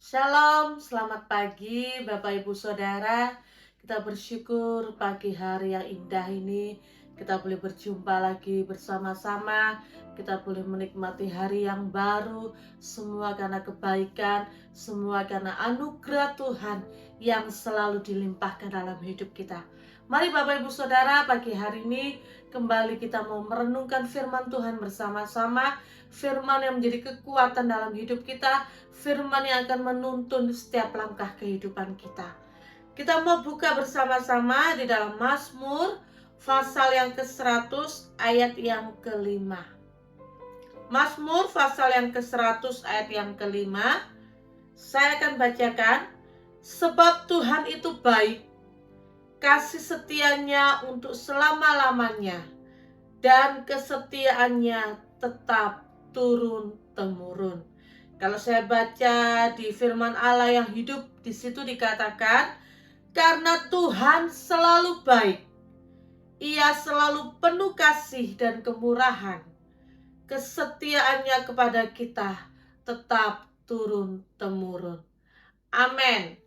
Shalom, selamat pagi Bapak Ibu Saudara. Kita bersyukur pagi hari yang indah ini kita boleh berjumpa lagi bersama-sama. Kita boleh menikmati hari yang baru, semua karena kebaikan, semua karena anugerah Tuhan yang selalu dilimpahkan dalam hidup kita. Mari Bapak Ibu Saudara, pagi hari ini kembali kita mau merenungkan firman Tuhan bersama-sama. Firman yang menjadi kekuatan dalam hidup kita, firman yang akan menuntun setiap langkah kehidupan kita. Kita mau buka bersama-sama di dalam Mazmur pasal yang ke-100 ayat yang kelima. Mazmur pasal yang ke-100 ayat yang kelima. Saya akan bacakan. Sebab Tuhan itu baik, kasih setianya untuk selama-lamanya, dan kesetiaannya tetap turun-temurun. Kalau saya baca di firman Allah yang hidup, di situ dikatakan, karena Tuhan selalu baik, Ia selalu penuh kasih dan kemurahan, kesetiaannya kepada kita tetap turun-temurun. Amin.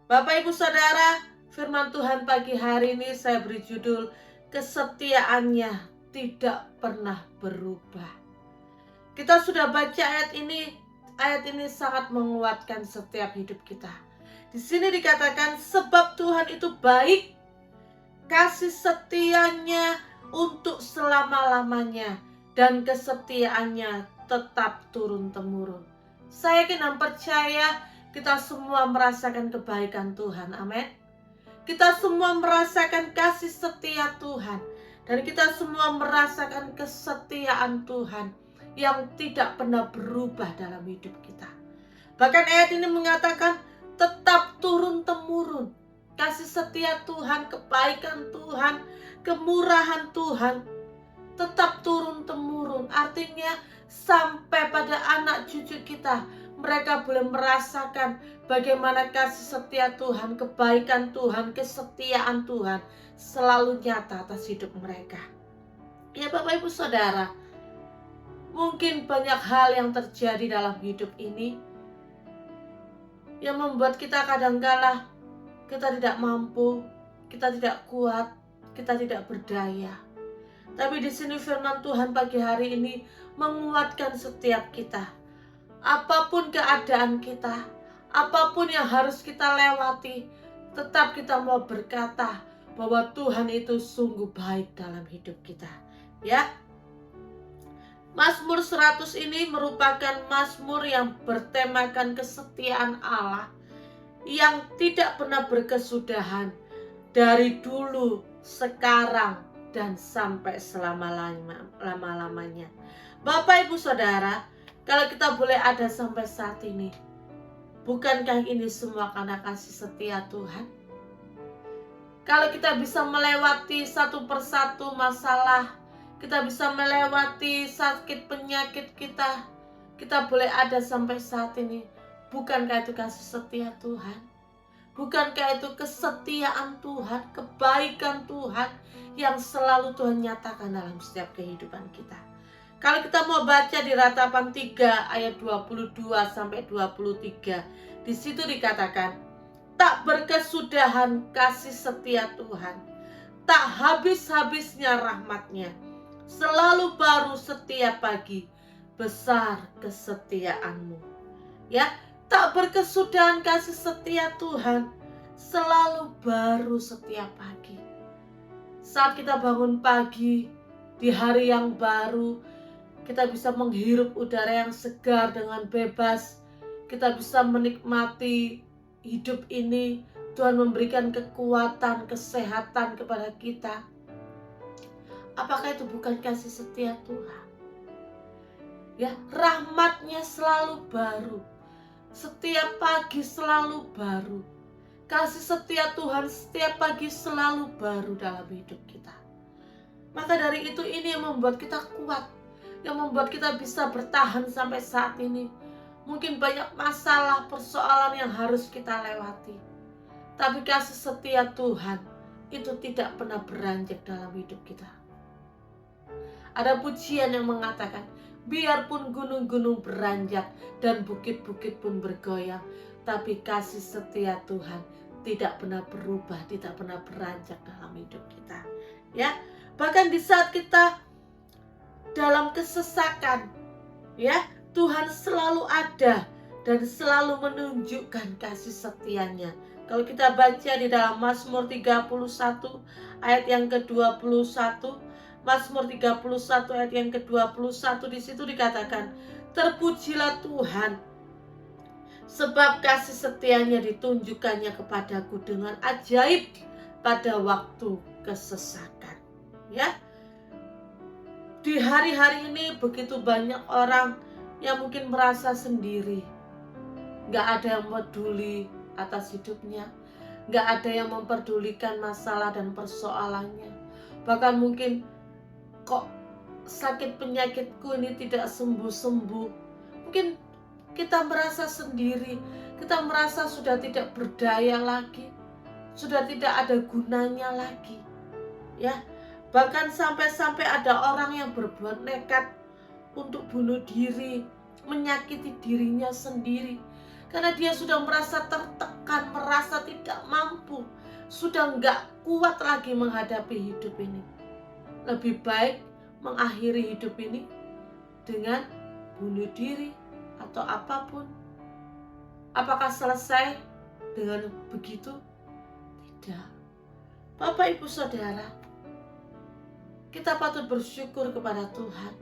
Bapak Ibu Saudara, firman Tuhan pagi hari ini saya beri judul, kesetiaannya tidak pernah berubah. Kita sudah baca ayat ini sangat menguatkan setiap hidup kita. Di sini dikatakan sebab Tuhan itu baik, kasih setianya untuk selama-lamanya, dan kesetiaannya tetap turun-temurun. Saya yakin dan percaya kita semua merasakan kebaikan Tuhan. Amin. Kita semua merasakan kasih setia Tuhan, dan kita semua merasakan kesetiaan Tuhan yang tidak pernah berubah dalam hidup kita. Bahkan ayat ini mengatakan tetap turun-temurun. Kasih setia Tuhan, kebaikan Tuhan, kemurahan Tuhan tetap turun-temurun. Artinya sampai pada anak cucu kita, mereka boleh merasakan bagaimana kasih setia Tuhan, kebaikan Tuhan, kesetiaan Tuhan selalu nyata atas hidup mereka. Ya Bapak Ibu Saudara, mungkin banyak hal yang terjadi dalam hidup ini yang membuat kita kadangkala kita tidak mampu, kita tidak kuat, kita tidak berdaya. Tapi di sini firman Tuhan pagi hari ini menguatkan setiap kita. Apapun keadaan kita, apapun yang harus kita lewati, tetap kita mau berkata bahwa Tuhan itu sungguh baik dalam hidup kita. Ya. Mazmur 100 ini merupakan mazmur yang bertemakan kesetiaan Allah yang tidak pernah berkesudahan dari dulu, sekarang, dan sampai selama-lamanya. Bapak Ibu Saudara, kalau kita boleh ada sampai saat ini, bukankah ini semua karena kasih setia Tuhan? Kalau kita bisa melewati satu persatu masalah, kita bisa melewati sakit penyakit kita boleh ada sampai saat ini, bukankah itu kasih setia Tuhan? Bukankah itu kesetiaan Tuhan, kebaikan Tuhan yang selalu Tuhan nyatakan dalam setiap kehidupan kita. Kalau kita mau baca di Ratapan 3 ayat 22 sampai 23, di situ dikatakan, tak berkesudahan kasih setia Tuhan, tak habis-habisnya rahmatnya, selalu baru setiap pagi, besar kesetiaanmu. Ya, tak berkesudahan kasih setia Tuhan, selalu baru setiap pagi. Saat kita bangun pagi di hari yang baru, kita bisa menghirup udara yang segar dengan bebas. Kita bisa menikmati hidup ini. Tuhan memberikan kekuatan, kesehatan kepada kita. Apakah itu bukan kasih setia Tuhan? Ya, rahmatnya selalu baru. Setiap pagi selalu baru. Kasih setia Tuhan setiap pagi selalu baru dalam hidup kita. Maka dari itu ini yang membuat kita kuat, yang membuat kita bisa bertahan sampai saat ini. Mungkin banyak masalah, persoalan yang harus kita lewati, tapi kasih setia Tuhan itu tidak pernah beranjak dalam hidup kita. Ada pujian yang mengatakan, biarpun gunung-gunung beranjak dan bukit-bukit pun bergoyang, tapi kasih setia Tuhan tidak pernah berubah, tidak pernah beranjak dalam hidup kita. Ya, bahkan di saat kita dalam kesesakan, ya, Tuhan selalu ada dan selalu menunjukkan kasih setianya. Kalau kita baca di dalam Mazmur 31 ayat yang ke-21, Mazmur 31 ayat yang ke-21, di situ dikatakan, terpujilah Tuhan, sebab kasih setianya ditunjukkannya kepadaku dengan ajaib pada waktu kesesakan. Ya, di hari-hari ini begitu banyak orang yang mungkin merasa sendiri, gak ada yang peduli atas hidupnya, gak ada yang memperdulikan masalah dan persoalannya. Bahkan mungkin, kok sakit penyakitku ini tidak sembuh-sembuh. Mungkin kita merasa sendiri, kita merasa sudah tidak berdaya lagi, sudah tidak ada gunanya lagi. Ya, bahkan sampai-sampai ada orang yang berbuat nekat untuk bunuh diri, menyakiti dirinya sendiri. Karena dia sudah merasa tertekan, merasa tidak mampu, sudah nggak kuat lagi menghadapi hidup ini. Lebih baik mengakhiri hidup ini dengan bunuh diri atau apapun. Apakah selesai dengan begitu? Tidak. Bapak, Ibu, Saudara, kita patut bersyukur kepada Tuhan.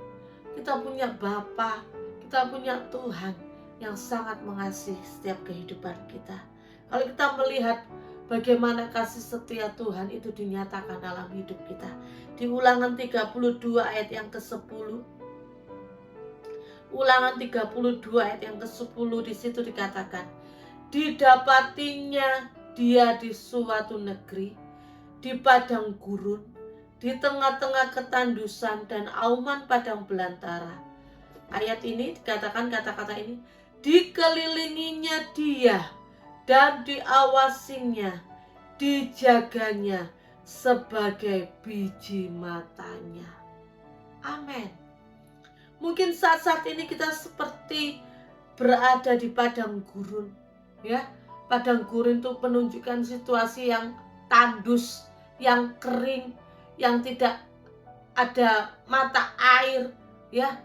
Kita punya Bapa, kita punya Tuhan yang sangat mengasihi setiap kehidupan kita. Kalau kita melihat bagaimana kasih setia Tuhan itu dinyatakan dalam hidup kita, di Ulangan 32 ayat yang ke-10, Ulangan 32 ayat yang ke-10, di situ dikatakan, didapatinya dia di suatu negeri, di padang gurun, di tengah-tengah ketandusan dan auman padang belantara. Ayat ini dikatakan, kata-kata ini, dikelilinginya dia dan diawasinya, dijaganya sebagai biji matanya. Amin. Mungkin saat-saat ini kita seperti berada di padang gurun, ya. Padang gurun itu menunjukkan situasi yang tandus, yang kering, yang tidak ada mata air, ya,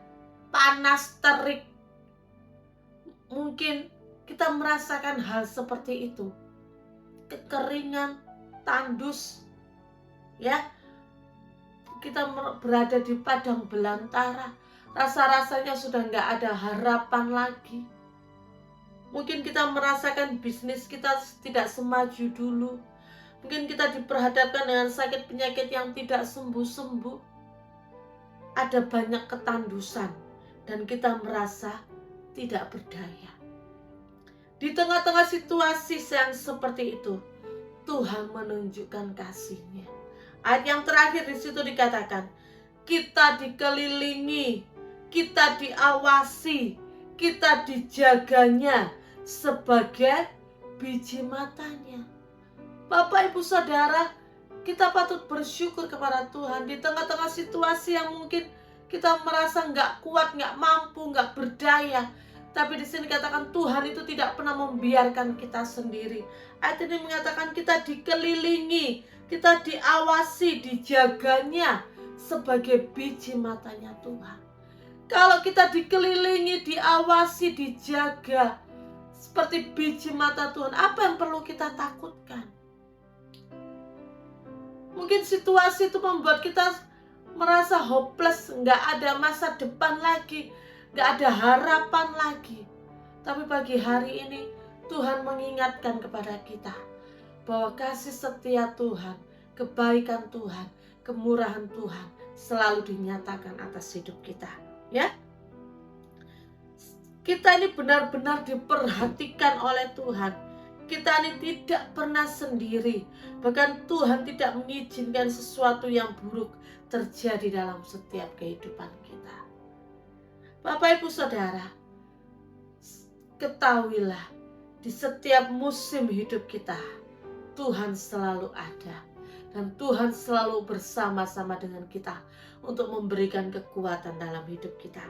panas terik. Mungkin kita merasakan hal seperti itu, kekeringan, tandus, ya. Kita berada di padang belantara, rasa-rasanya sudah nggak ada harapan lagi. Mungkin kita merasakan bisnis kita tidak semaju dulu. Mungkin kita diperhadapkan dengan sakit penyakit yang tidak sembuh-sembuh. Ada banyak ketandusan dan kita merasa tidak berdaya. Di tengah-tengah situasi yang seperti itu, Tuhan menunjukkan kasih-Nya. Ayat yang terakhir di situ dikatakan, kita dikelilingi, kita diawasi, kita dijaganya sebagai biji matanya. Bapak, Ibu, Saudara, kita patut bersyukur kepada Tuhan di tengah-tengah situasi yang mungkin kita merasa nggak kuat, nggak mampu, nggak berdaya. Tapi di sini katakan Tuhan itu tidak pernah membiarkan kita sendiri. Ayat ini mengatakan kita dikelilingi, kita diawasi, dijaganya sebagai biji matanya Tuhan. Kalau kita dikelilingi, diawasi, dijaga seperti biji mata Tuhan, apa yang perlu kita takutkan? Mungkin situasi itu membuat kita merasa hopeless, nggak ada masa depan lagi, nggak ada harapan lagi. Tapi pagi hari ini Tuhan mengingatkan kepada kita bahwa kasih setia Tuhan, kebaikan Tuhan, kemurahan Tuhan selalu dinyatakan atas hidup kita. Ya, kita ini benar-benar diperhatikan oleh Tuhan. Kita ini tidak pernah sendiri. Bahkan Tuhan tidak mengizinkan sesuatu yang buruk terjadi dalam setiap kehidupan kita. Bapak, Ibu, Saudara, ketahuilah di setiap musim hidup kita, Tuhan selalu ada. Dan Tuhan selalu bersama-sama dengan kita untuk memberikan kekuatan dalam hidup kita.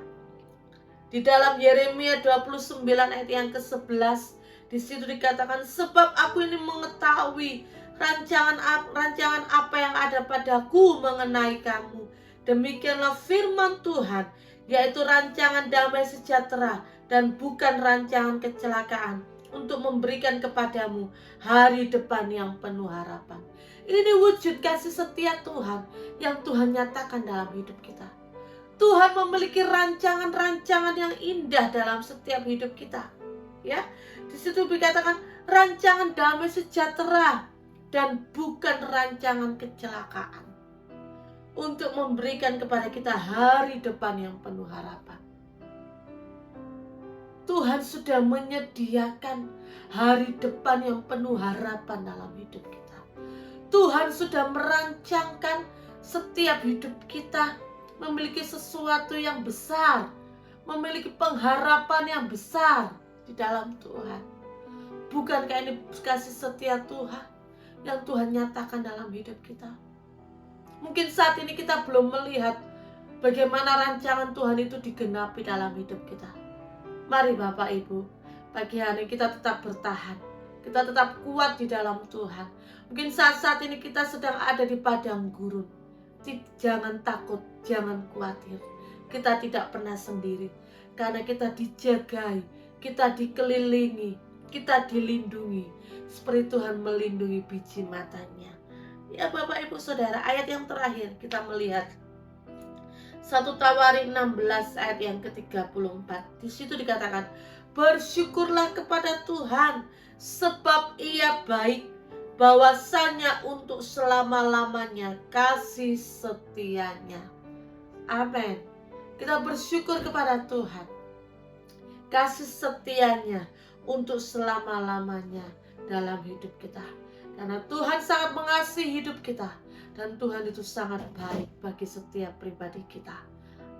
Di dalam Yeremia 29 ayat yang ke-11 Di situ dikatakan, sebab aku ini mengetahui rancangan apa yang ada padaku mengenai kamu. Demikianlah firman Tuhan, yaitu rancangan damai sejahtera dan bukan rancangan kecelakaan, untuk memberikan kepadamu hari depan yang penuh harapan. Ini wujud kasih setia Tuhan yang Tuhan nyatakan dalam hidup kita. Tuhan memiliki rancangan-rancangan yang indah dalam setiap hidup kita. Ya, di situ dikatakan rancangan damai sejahtera dan bukan rancangan kecelakaan, untuk memberikan kepada kita hari depan yang penuh harapan. Tuhan sudah menyediakan hari depan yang penuh harapan dalam hidup kita. Tuhan sudah merancangkan setiap hidup kita memiliki sesuatu yang besar, memiliki pengharapan yang besar di dalam Tuhan. Bukankah ini kasih setia Tuhan yang Tuhan nyatakan dalam hidup kita? Mungkin saat ini kita belum melihat bagaimana rancangan Tuhan itu digenapi dalam hidup kita. Mari Bapak Ibu, pagi hari kita tetap bertahan, kita tetap kuat di dalam Tuhan. Mungkin saat ini kita sedang ada di padang gurun. Jangan takut, jangan khawatir. Kita tidak pernah sendiri, karena kita dijagai, kita dikelilingi, kita dilindungi, seperti Tuhan melindungi biji matanya. Ya Bapak Ibu Saudara, ayat yang terakhir kita melihat 1 Tawarik 16 ayat yang ke-34. Di situ dikatakan, bersyukurlah kepada Tuhan sebab Ia baik, bahwasanya untuk selama-lamanya kasih setianya. Amin. Kita bersyukur kepada Tuhan, kasih setianya untuk selama-lamanya dalam hidup kita. Karena Tuhan sangat mengasihi hidup kita, dan Tuhan itu sangat baik bagi setiap pribadi kita.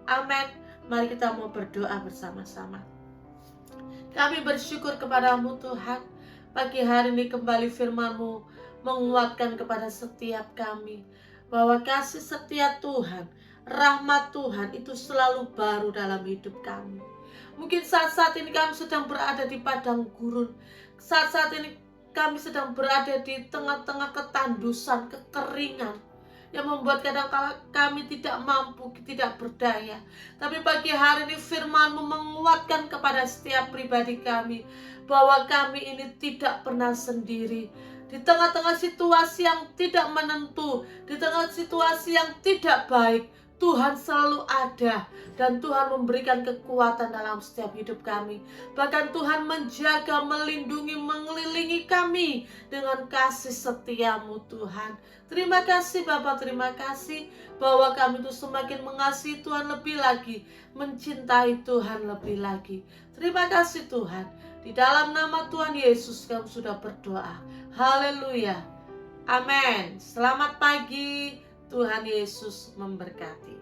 Amin. Mari kita mau berdoa bersama-sama. Kami bersyukur kepadamu Tuhan. Pagi hari ini kembali firman-Mu menguatkan kepada setiap kami, bahwa kasih setia Tuhan, rahmat Tuhan itu selalu baru dalam hidup kami. Mungkin saat-saat ini kami sedang berada di padang gurun. Saat-saat ini kami sedang berada di tengah-tengah ketandusan, kekeringan, yang membuat kadang-kala kami tidak mampu, tidak berdaya. Tapi pagi hari ini firman-Mu menguatkan kepada setiap pribadi kami, bahwa kami ini tidak pernah sendiri. Di tengah-tengah situasi yang tidak menentu, di tengah situasi yang tidak baik, Tuhan selalu ada, dan Tuhan memberikan kekuatan dalam setiap hidup kami. Bahkan Tuhan menjaga, melindungi, mengelilingi kami dengan kasih setia-Mu Tuhan. Terima kasih Bapa, terima kasih bahwa kami itu semakin mengasihi Tuhan lebih lagi, mencintai Tuhan lebih lagi. Terima kasih Tuhan. Di dalam nama Tuhan Yesus kami sudah berdoa. Haleluya. Amin. Selamat pagi. Tuhan Yesus memberkati.